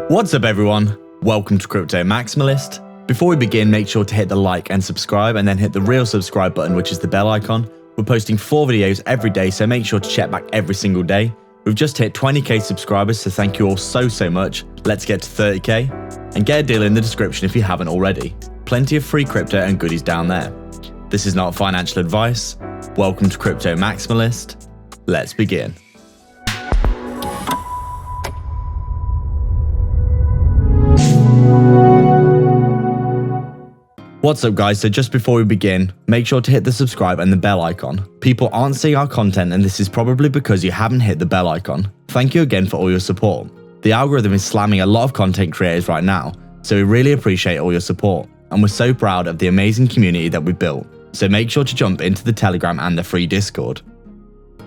What's up everyone? Welcome to Crypto Maximalist. Before we begin, make sure to hit the like and subscribe and then hit the real subscribe button, which is the bell icon. We're posting 4 videos every day, so make sure to check back every single day. We've just hit 20k subscribers, so thank you all so much. Let's get to 30k and get a deal in the description if you haven't already. Plenty of free crypto and goodies down there. This is not financial advice. Welcome to Crypto Maximalist. Let's begin. What's up guys, so just before we begin, make sure to hit the subscribe and the bell icon. People aren't seeing our content and this is probably because you haven't hit the bell icon. Thank you again for all your support. The algorithm is slamming a lot of content creators right now, so we really appreciate all your support. And we're so proud of the amazing community that we built, so make sure to jump into the Telegram and the free Discord.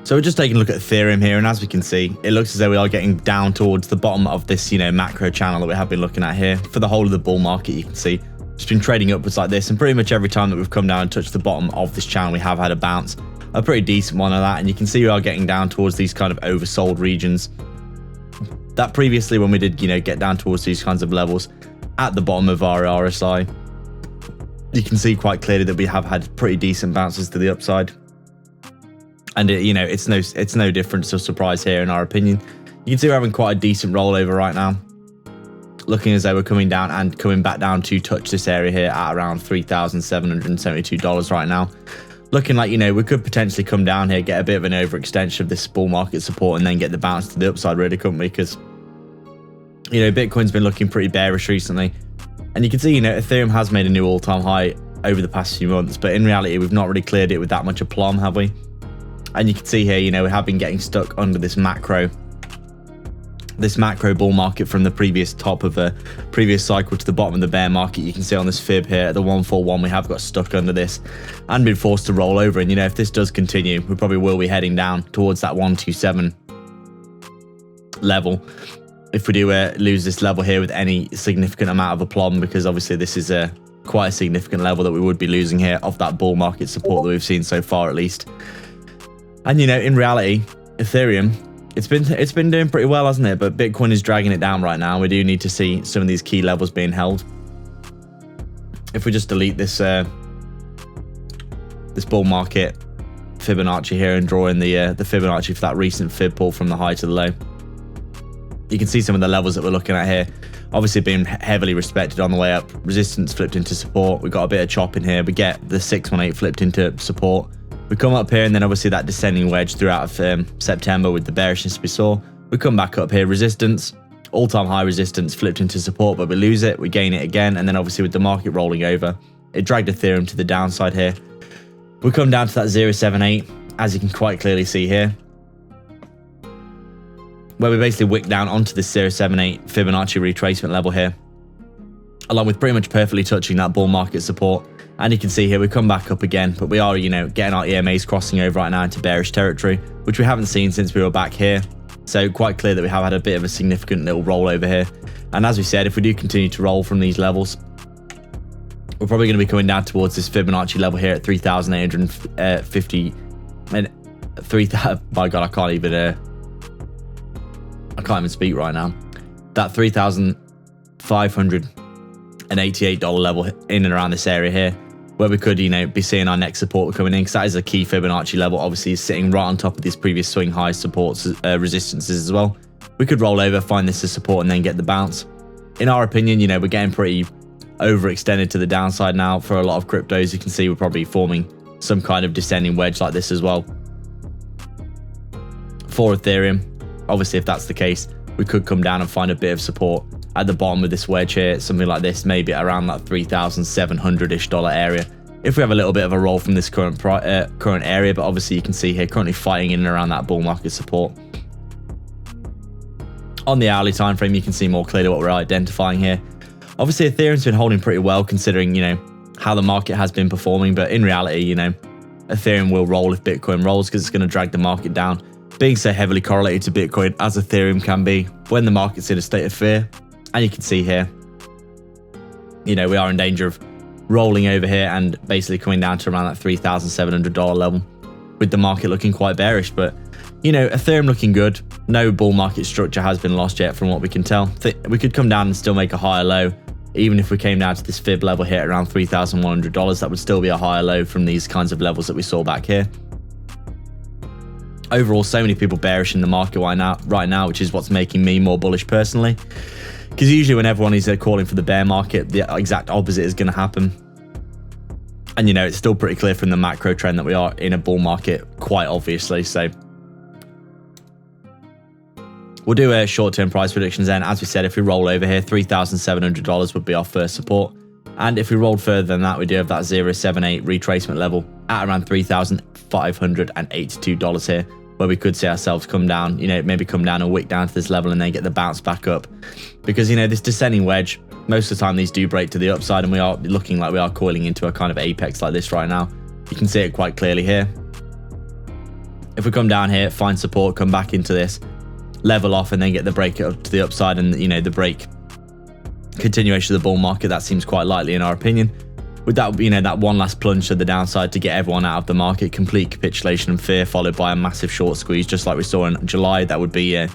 So we're just taking a look at Ethereum here, and as we can see, it looks as though we are getting down towards the bottom of this, macro channel that we have been looking at here. For the whole of the bull market, you can see it's been trading upwards like this, and pretty much every time that we've come down and touched the bottom of this channel, we have had a bounce, a pretty decent one of that, and you can see we are getting down towards these kind of oversold regions. That previously, when we did, get down towards these kinds of levels at the bottom of our RSI, you can see quite clearly that we have had pretty decent bounces to the upside, and it's no different to a surprise here in our opinion. You can see we're having quite a decent rollover right now, looking as though we're coming down and coming back down to touch this area here at around $3,772 right now. Looking like, we could potentially come down here, get a bit of an overextension of this bull market support, and then get the bounce to the upside, really, couldn't we? Because, Bitcoin's been looking pretty bearish recently. And you can see, Ethereum has made a new all-time high over the past few months, but in reality, we've not really cleared it with that much aplomb, have we? And you can see here, we have been getting stuck under this macro bull market from the previous top of a previous cycle to the bottom of the bear market. You can see on this fib here at the 141, we have got stuck under this and been forced to roll over. And if this does continue, we probably will be heading down towards that 127 level if we do lose this level here with any significant amount of aplomb, because obviously this is quite a significant level that we would be losing here of that bull market support that we've seen so far, at least. And in reality, Ethereum, it's been doing pretty well, hasn't it? But Bitcoin is dragging it down right now. We do need to see some of these key levels being held. If we just delete this this bull market Fibonacci here and draw in the Fibonacci for that recent fib pull from the high to the low, you can see some of the levels that we're looking at here. Obviously being heavily respected on the way up. Resistance flipped into support. We got a bit of chop in here. We get the 618 flipped into support. We come up here, and then obviously that descending wedge throughout September with the bearishness we saw. We come back up here, resistance, all-time high resistance flipped into support, but we lose it, we gain it again, and then obviously with the market rolling over, it dragged Ethereum to the downside here. We come down to that 078, as you can quite clearly see here, where we basically wick down onto this 078 Fibonacci retracement level here, along with pretty much perfectly touching that bull market support. And you can see here we come back up again, but we are, getting our EMAs crossing over right now into bearish territory, which we haven't seen since we were back here. So quite clear that we have had a bit of a significant little rollover here. And as we said, if we do continue to roll from these levels, we're probably going to be coming down towards this Fibonacci level here at 3,850 and 3,000. My God, I can't even speak right now. That $3,588 level in and around this area here, where we could, be seeing our next support coming in, because that is a key Fibonacci level. Obviously, is sitting right on top of these previous swing high supports, resistances as well. We could roll over, find this as support, and then get the bounce. In our opinion, we're getting pretty overextended to the downside now for a lot of cryptos. You can see we're probably forming some kind of descending wedge like this as well. For Ethereum, obviously, if that's the case, we could come down and find a bit of support at the bottom of this wedge here, something like this, maybe around that $3,700-ish area, if we have a little bit of a roll from this current area. But obviously you can see here currently fighting in and around that bull market support. On the hourly time frame, you can see more clearly what we're identifying here. Obviously Ethereum's been holding pretty well considering how the market has been performing, but in reality, Ethereum will roll if Bitcoin rolls, because it's going to drag the market down, being so heavily correlated to Bitcoin as Ethereum can be when the market's in a state of fear. And you can see here, we are in danger of rolling over here and basically coming down to around that $3,700 level, with the market looking quite bearish. But You know, Ethereum looking good. No bull market structure has been lost yet from what we can tell. We could come down and still make a higher low. Even if we came down to this fib level here at around $3,100, that would still be a higher low from these kinds of levels that we saw back here. Overall, so many people bearish in the market right now, which is what's making me more bullish personally. Because usually when everyone is calling for the bear market, the exact opposite is going to happen. And, you know, it's still pretty clear from the macro trend that we are in a bull market, quite obviously. So we'll do a short-term price predictions then. As we said, if we roll over here, $3,700 would be our first support. And if we rolled further than that, we do have that 0.78 retracement level at around $3,582 here, where we could see ourselves come down, you know, maybe come down and wick down to this level and then get the bounce back up. Because, you know, this descending wedge, most of the time these do break to the upside, and we are looking like we are coiling into a kind of apex like this right now. You can see it quite clearly here. If we come down here, find support, come back into this, level off, and then get the break up to the upside, and, you know, the break continuation of the bull market, that seems quite likely in our opinion. With that, you know, that one last plunge to the downside to get everyone out of the market, complete capitulation and fear, followed by a massive short squeeze, just like we saw in July, that would be a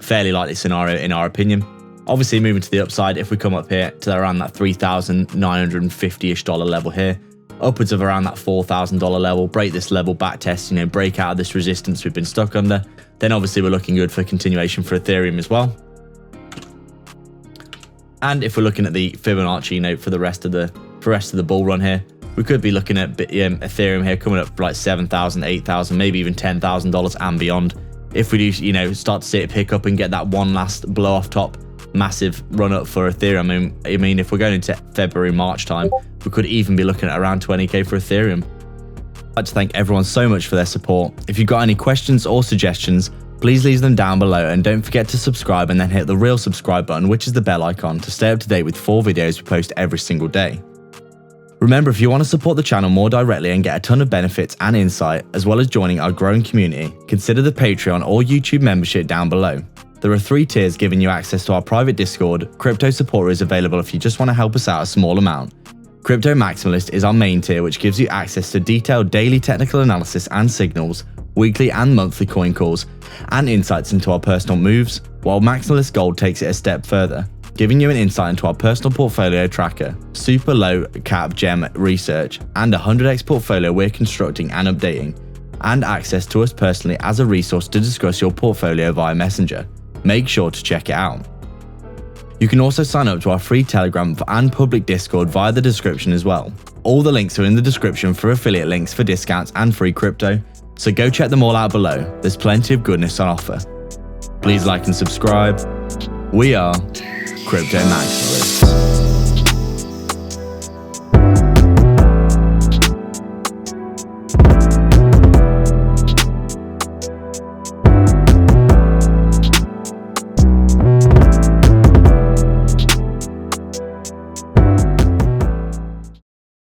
fairly likely scenario in our opinion. Obviously, moving to the upside, if we come up here to around that $3,950-ish level here, upwards of around that $4,000 level, break this level, back test, you know, break out of this resistance we've been stuck under, then obviously we're looking good for continuation for Ethereum as well. And if we're looking at the Fibonacci, you know, for the rest of the bull run here, we could be looking at Ethereum here coming up for like $7,000, $8,000, maybe even $10,000 and beyond. If we do, you know, start to see it pick up and get that one last blow off top, massive run up for Ethereum. I mean, if we're going into February, March time, we could even be looking at around 20k for Ethereum. I'd like to thank everyone so much for their support. If you've got any questions or suggestions, please leave them down below, and don't forget to subscribe and then hit the real subscribe button, which is the bell icon, to stay up to date with 4 videos we post every single day. Remember, if you want to support the channel more directly and get a ton of benefits and insight, as well as joining our growing community, consider the Patreon or YouTube membership down below. There are 3 tiers giving you access to our private Discord. Crypto support is available if you just want to help us out a small amount. Crypto Maximalist is our main tier, which gives you access to detailed daily technical analysis and signals, weekly and monthly coin calls, and insights into our personal moves, while Maximalist Gold takes it a step further, giving you an insight into our personal portfolio tracker, super low cap gem research, and a 100x portfolio we're constructing and updating, and access to us personally as a resource to discuss your portfolio via Messenger. Make sure to check it out. You can also sign up to our free Telegram and public Discord via the description as well. All the links are in the description for affiliate links for discounts and free crypto, so go check them all out below. There's plenty of goodness on offer. Please like and subscribe. We are Crypto Maximalists.